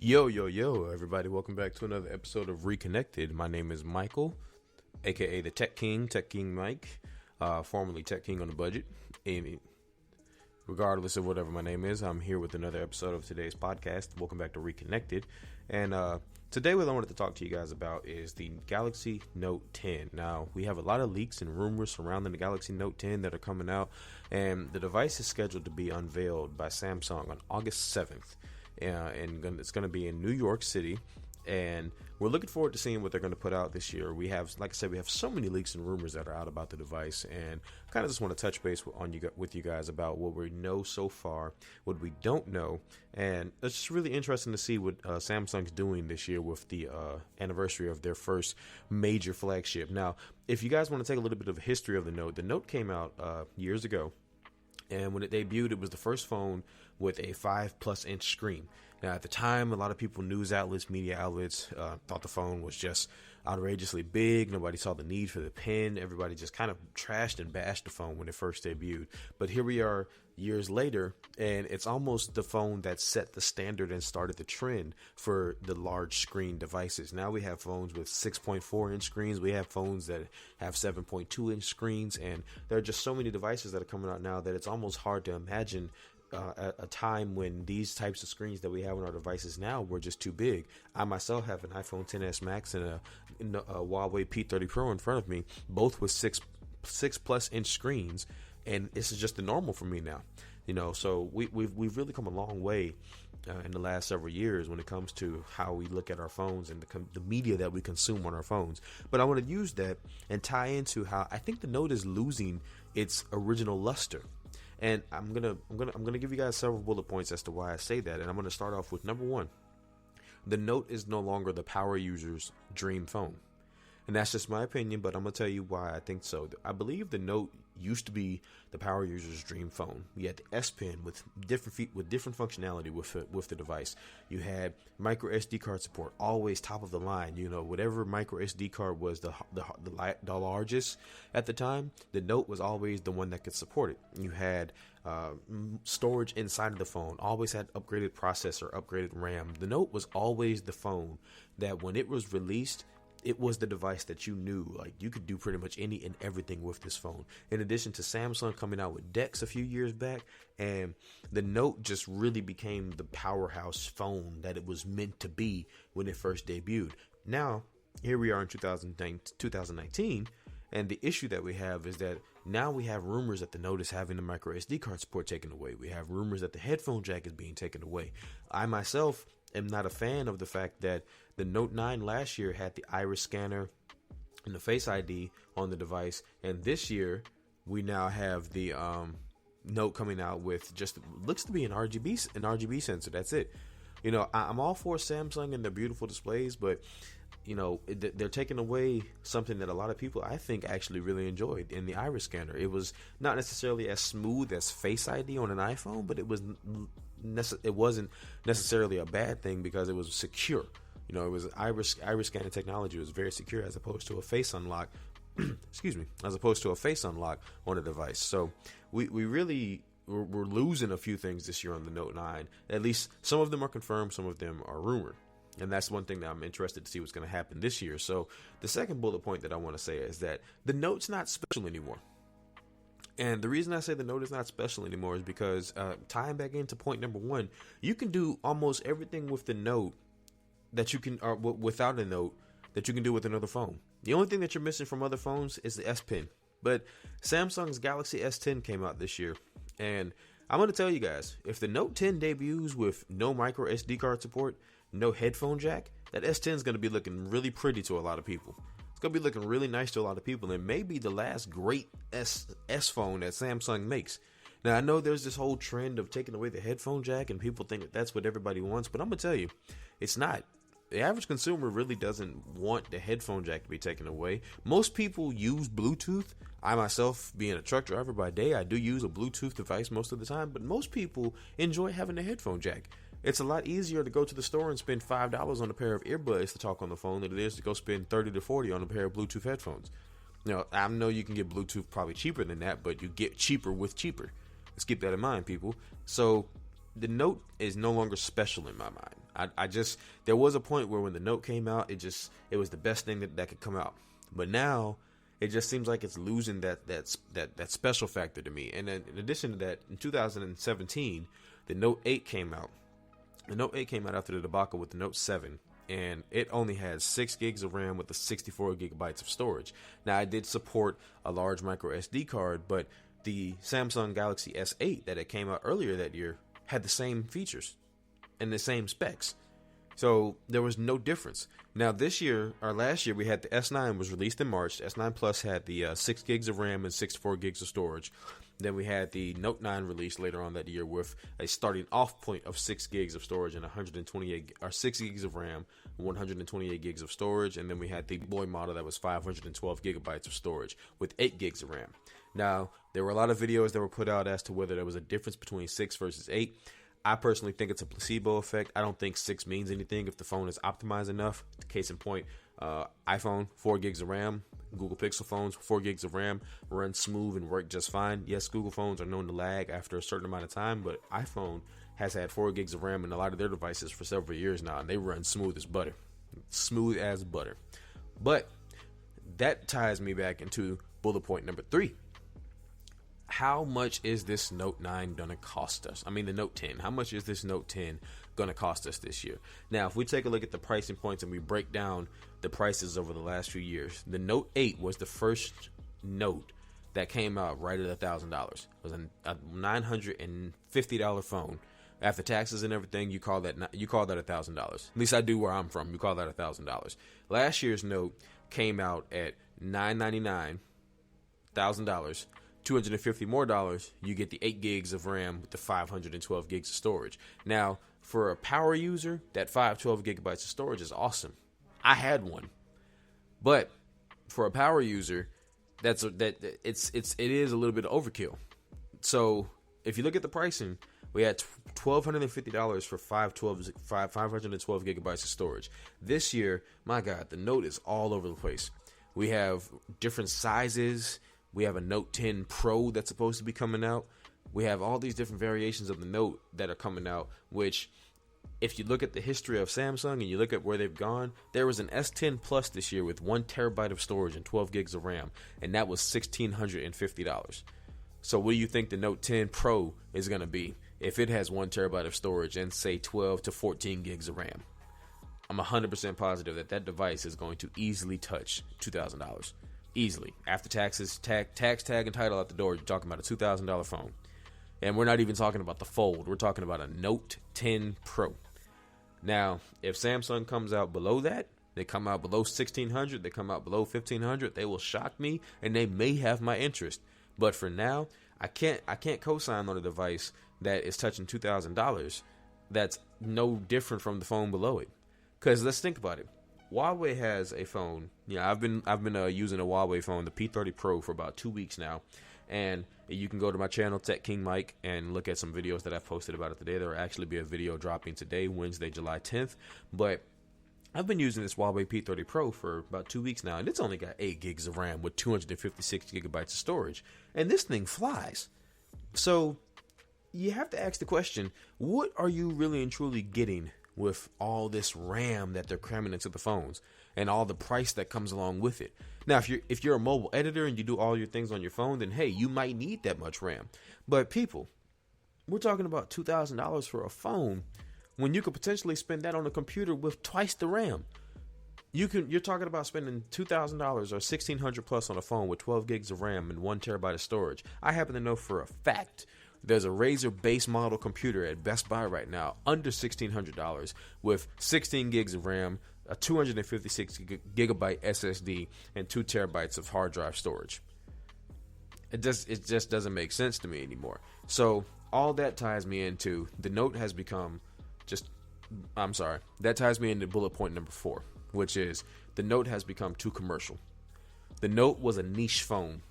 Yo, everybody. Welcome back to another episode of Reconnected. My name is Michael, aka the Tech King Mike, formerly Tech King on the Budget. And regardless of whatever my name is, I'm here with another episode of today's podcast. Welcome back to Reconnected. And today what I wanted to talk to you guys about is the Galaxy Note 10. Now, we have a lot of leaks and rumors surrounding the Galaxy Note 10 that are coming out, and the device is scheduled to be unveiled by Samsung on August 7th. And it's going to be in New York City, and we're looking forward to seeing what they're going to put out this year. We have, like I said, we have so many leaks and rumors that are out about the device, and kind of just want to touch base with you guys about what we know so far, what we don't know, and it's just really interesting to see what Samsung's doing this year with the anniversary of their first major flagship. Now, if you guys want to take a little bit of a history of the Note came out years ago. And when it debuted, it was the first phone with a 5+ inch screen. Now, at the time, a lot of people, news outlets, media outlets, thought the phone was just outrageously big. Nobody saw the need for the pen. Everybody just kind of trashed and bashed the phone when it first debuted. But here we are years later, and it's almost the phone that set the standard and started the trend for the large screen devices. Now we have phones with 6.4 inch screens. We have phones that have 7.2 inch screens, and there are just so many devices that are coming out now that it's almost hard to imagine a time when these types of screens that we have on our devices now were just too big. I myself have an iPhone XS Max and a Huawei P30 Pro in front of me, both with 6+ inch screens, and this is just the normal for me now. So we've really come a long way in the last several years when it comes to how we look at our phones and the media that we consume on our phones. But I want to use that and tie into how I think the Note is losing its original luster. And I'm gonna give you guys several bullet points as to why I say that. And I'm gonna start off with number one: the Note is no longer the power user's dream phone. And that's just my opinion, but I'm going to tell you why I think so. I believe the Note used to be the power user's dream phone. You had the S Pen with different functionality with the device. You had micro SD card support, always top of the line. Whatever micro SD card was the largest at the time, the Note was always the one that could support it. You had storage inside of the phone, always had upgraded processor, upgraded RAM. The Note was always the phone that when it was released, it was the device that you knew, like, you could do pretty much any and everything with this phone. In addition to Samsung coming out with DeX a few years back, and the Note just really became the powerhouse phone that it was meant to be when it first debuted. Now, here we are in 2019, and the issue that we have is that now we have rumors that the Note is having the micro SD card support taken away. We have rumors that the headphone jack is being taken away. I myself am not a fan of the fact that the Note 9 last year had the iris scanner and the Face ID on the device, and this year we now have the Note coming out with just looks to be an RGB sensor. That's it. I'm all for Samsung and their beautiful displays, but they're taking away something that a lot of people, I think, actually really enjoyed in the iris scanner. It was not necessarily as smooth as Face ID on an iPhone, but it wasn't necessarily a bad thing because it was secure. It was iris scanning technology was very secure as opposed to a face unlock. As opposed to a face unlock on a device. So we're losing a few things this year on the Note 9. At least some of them are confirmed, some of them are rumored. And that's one thing that I'm interested to see what's going to happen this year. So the second bullet point that I want to say is that the Note's not special anymore. And the reason I say the Note is not special anymore is because tying back into point number one, you can do almost everything with the Note that you can, or without a Note, that you can do with another phone. The only thing that you're missing from other phones is the S Pen. But Samsung's Galaxy S10 came out this year, and I'm going to tell you guys, if the Note 10 debuts with no micro SD card support, no headphone jack, that S10 is going to be looking really pretty to a lot of people. It's going to be looking really nice to a lot of people, and maybe the last great S phone that Samsung makes. Now, I know there's this whole trend of taking away the headphone jack, and people think that that's what everybody wants, but I'm going to tell you, it's not. The average consumer really doesn't want the headphone jack to be taken away. Most people use Bluetooth. I myself, being a truck driver by day, I do use a Bluetooth device most of the time, but most people enjoy having a headphone jack. It's a lot easier to go to the store and spend $5 on a pair of earbuds to talk on the phone than it is to go spend $30 to $40 on a pair of Bluetooth headphones. I know you can get Bluetooth probably cheaper than that, but you get cheaper with cheaper. Let's keep that in mind, people. So the Note is no longer special in my mind. I just, there was a point where when the Note came out, it was the best thing that could come out. But now it just seems like it's losing that special factor to me. And then in addition to that, in 2017, the Note 8 came out. The Note 8 came out after the debacle with the Note 7, and it only has 6 gigs of RAM with the 64 gigabytes of storage. Now, I did support a large micro SD card, but the Samsung Galaxy S8 that it came out earlier that year had the same features and the same specs. So there was no difference. Now this year, or last year, we had the S9 was released in March. The S9 Plus had the 6 gigs of RAM and 64 gigs of storage. Then we had the Note 9 released later on that year with a starting off point of 6 gigs of storage and 128 or 6 gigs of RAM, 128 gigs of storage. And then we had the Boy model that was 512 gigabytes of storage with 8 gigs of RAM. Now, there were a lot of videos that were put out as to whether there was a difference between 6 versus 8. I personally think it's a placebo effect. I don't think 6 means anything if the phone is optimized enough. Case in point, iPhone, 4 gigs of RAM. Google Pixel phones, 4 gigs of RAM, run smooth and work just fine. Yes, Google phones are known to lag after a certain amount of time, but iPhone has had 4 gigs of RAM in a lot of their devices for several years now, and they run smooth as butter. Smooth as butter. But that ties me back into bullet point number 3. How much is this Note 9 going to cost us? I mean, the Note 10. How much is this Note 10 going to cost us this year? Now, if we take a look at the pricing points and we break down the prices over the last few years, the Note 8 was the first Note that came out right at $1,000. It was a $950 phone. After taxes and everything, you call that $1,000. At least I do where I'm from. You call that $1,000. Last year's Note came out at $999, $1,000. $250 more dollars, you get the 8 gigs of RAM with the 512 gigs of storage. Now, for a power user, that 512 gigabytes of storage is awesome. I had one, but for a power user, it is a little bit of overkill. So if you look at the pricing, we had $1,250 for 512 gigabytes of storage. This year, my God, the Note is all over the place. We have different sizes. We have a Note 10 Pro that's supposed to be coming out. We have all these different variations of the Note that are coming out, which if you look at the history of Samsung and you look at where they've gone, there was an S10 Plus this year with 1 terabyte of storage and 12 gigs of RAM, and that was $1,650. So what do you think the Note 10 Pro is going to be if it has 1 terabyte of storage and say 12 to 14 gigs of RAM? I'm 100% positive that device is going to easily touch $2,000. Easily. After taxes, tax tag and title out the door, you're talking about a $2,000 phone. And we're not even talking about the Fold. We're talking about a Note 10 Pro. Now, if Samsung comes out below that, they come out below $1,600, they come out below $1,500, they will shock me and they may have my interest. But for now, I can't co-sign on a device that is touching $2,000 that's no different from the phone below it. Because let's think about it. Huawei has a phone. Yeah, I've been using a Huawei phone, the P30 Pro, for about 2 weeks now, and you can go to my channel, Tech King Mike, and look at some videos that I've posted about it today. There will actually be a video dropping today, Wednesday, July 10th. But I've been using this Huawei P30 Pro for about 2 weeks now, and it's only got 8 gigs of RAM with 256 gigabytes of storage, and this thing flies. So you have to ask the question: what are you really and truly getting with all this RAM that they're cramming into the phones and all the price that comes along with it? Now, if you're a mobile editor and you do all your things on your phone, then hey, you might need that much RAM. But people, we're talking about $2,000 for a phone when you could potentially spend that on a computer with twice the RAM. You're talking about spending $2,000 or $1,600 plus on a phone with 12 gigs of RAM and 1 terabyte of storage. I happen to know for a fact there's a Razer base model computer at Best Buy right now under $1,600 with 16 gigs of RAM, a 256 gigabyte SSD, and 2 terabytes of hard drive storage. It just doesn't make sense to me anymore. So all that ties me into the Note has become that ties me into bullet point number 4, which is the Note has become too commercial. The Note was a niche phone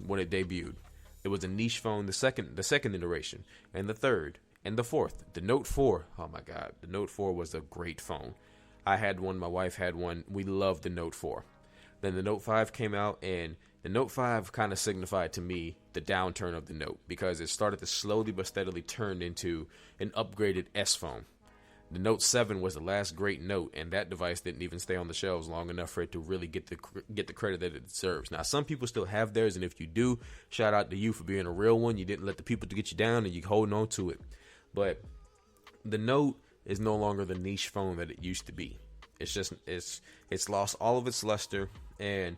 when it debuted. It was a niche phone, the second iteration, and the third, and the fourth. The Note 4, oh my God, the Note 4 was a great phone. I had one, my wife had one, we loved the Note 4. Then the Note 5 came out, and the Note 5 kind of signified to me the downturn of the Note because it started to slowly but steadily turn into an upgraded S phone. The Note 7 was the last great Note, and that device didn't even stay on the shelves long enough for it to really get the credit that it deserves. Now, some people still have theirs, and if you do, shout out to you for being a real one. You didn't let the people to get you down, and you holding on to it. But the Note is no longer the niche phone that it used to be. It's lost all of its luster, and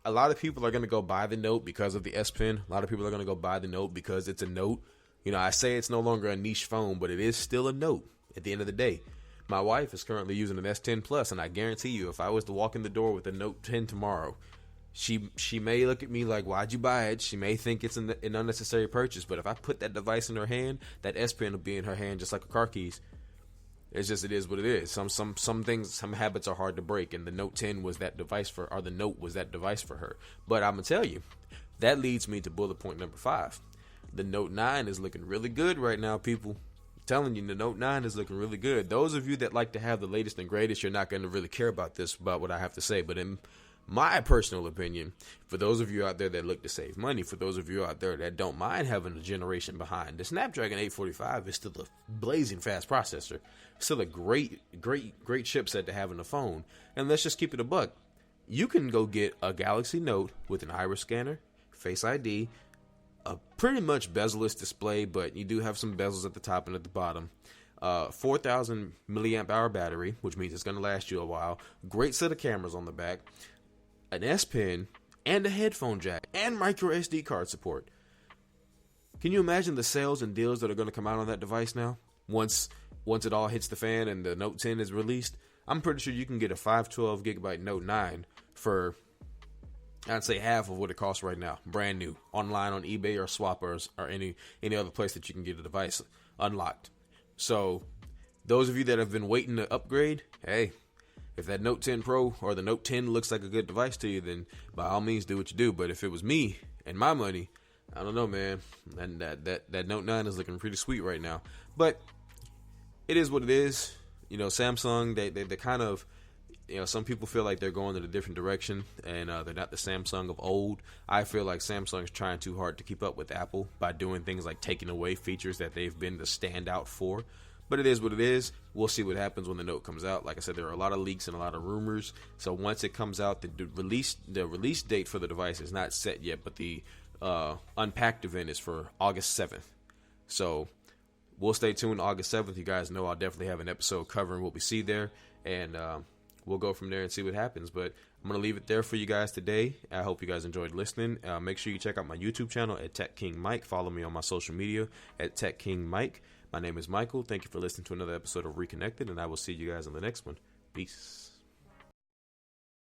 a lot of people are going to go buy the Note because of the S Pen. A lot of people are going to go buy the Note because it's a Note. You know, I say it's no longer a niche phone, but it is still a Note at the end of the day. My wife is currently using an S10 Plus, and I guarantee you, if I was to walk in the door with a Note 10 tomorrow, she may look at me like, why'd you buy it? She may think it's an unnecessary purchase, but if I put that device in her hand, that S Pen will be in her hand just like a car keys. It is what it is. Some things, some habits are hard to break, and the Note 10 was that device or the Note was that device for her. But I'm gonna tell you, that leads me to bullet point number 5. The Note 9 is looking really good right now, people. I'm telling you, the Note 9 is looking really good. Those of you that like to have the latest and greatest, you're not going to really care about what I have to say. But in my personal opinion, for those of you out there that look to save money, for those of you out there that don't mind having a generation behind, the Snapdragon 845 is still a blazing fast processor. Still a great chipset to have in the phone. And let's just keep it a buck. You can go get a Galaxy Note with an iris scanner, Face ID, a pretty much bezel-less display, but you do have some bezels at the top and at the bottom. 4,000 milliamp hour battery, which means it's going to last you a while. Great set of cameras on the back. An S Pen, and a headphone jack, and micro SD card support. Can you imagine the sales and deals that are going to come out on that device now? Once it all hits the fan and the Note 10 is released, I'm pretty sure you can get a 512 gigabyte Note 9 for, I'd say, half of what it costs right now, brand new, online on eBay or Swappers or any other place that you can get a device unlocked. So, those of you that have been waiting to upgrade, hey, if that Note 10 Pro or the Note 10 looks like a good device to you, then by all means do what you do. But if it was me and my money, I don't know, man. And that Note 9 is looking pretty sweet right now. But it is what it is. You know, Samsung, they kind of, you know, some people feel like they're going in a different direction, and they're not the Samsung of old. I feel like Samsung's trying too hard to keep up with Apple by doing things like taking away features that they've been the standout for. But it is what it is. We'll see what happens when the Note comes out. Like I said, there are a lot of leaks and a lot of rumors. So once it comes out, the release date for the device is not set yet, but the unpacked event is for August 7th. So we'll stay tuned August 7th. You guys know I'll definitely have an episode covering what we see there, and we'll go from there and see what happens. But I'm going to leave it there for you guys today. I hope you guys enjoyed listening. Make sure you check out my YouTube channel at Tech King Mike. Follow me on my social media at Tech King Mike. My name is Michael. Thank you for listening to another episode of Reconnected, and I will see you guys on the next one. Peace.